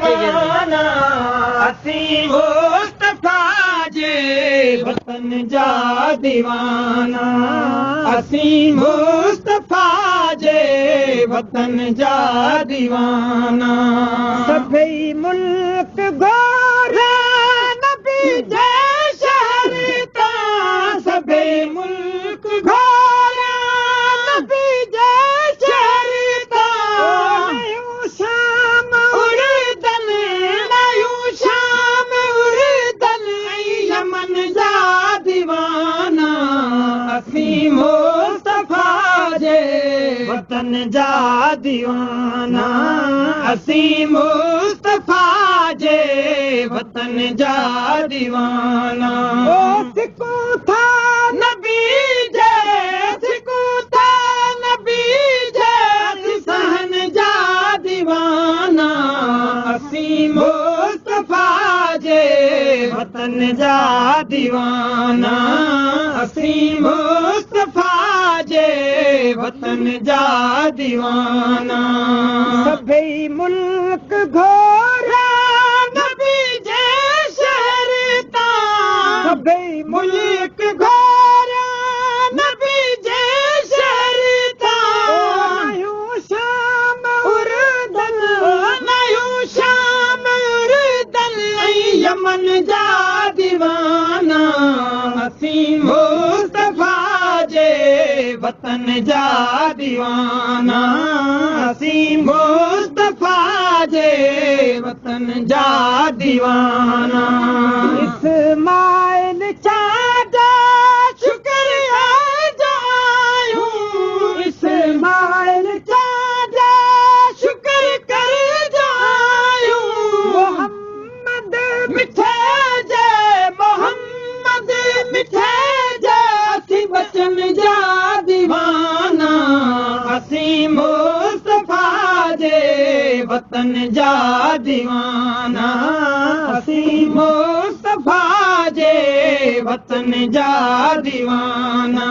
दीवाना असी मुस्तफा जे वतन जा दीवाना असी मुस्तफा जे वतन जा दीवाना सभई मुल्क घोरा नबी जे शहर ता सभई मुल्क घोरा नबी जे शहर ता नयूं शाम उड़दन नयूं शाम उड़दन यमन जा दीवाना असी मुस्तफा जे वतन जा दीवाना असी मुस्तफा जे वतन जा दीवाना ओ सिको था नबी जे सिको था नबी जे सहन जा दीवाना असी मुस्तफा जे वतन जा दीवाना असी मुस्तफा जे वतन जा दीवाना सभई मुल्क घोरा नबी जे शहर ता सभई मुल्क घोरा नबी जे शहर ता नयूं शाम उड़दन नयूं शाम उड़दन यमन जा दीवाना असी मुस्तफा जे वतन जा दीवाना असी मुस्तफा जे वतन जा दीवाना इस्माइल चाचा शुक्र जायूं इस्माइल चाचा शुक्र कर जायूं मोहम्मद मिठे जे मोहम्मद मिठे जे असी बचन जा दीवाना असी मुस्तफा जे वतन जा दीवाना असी मुस्तफा जे वतन जा दीवाना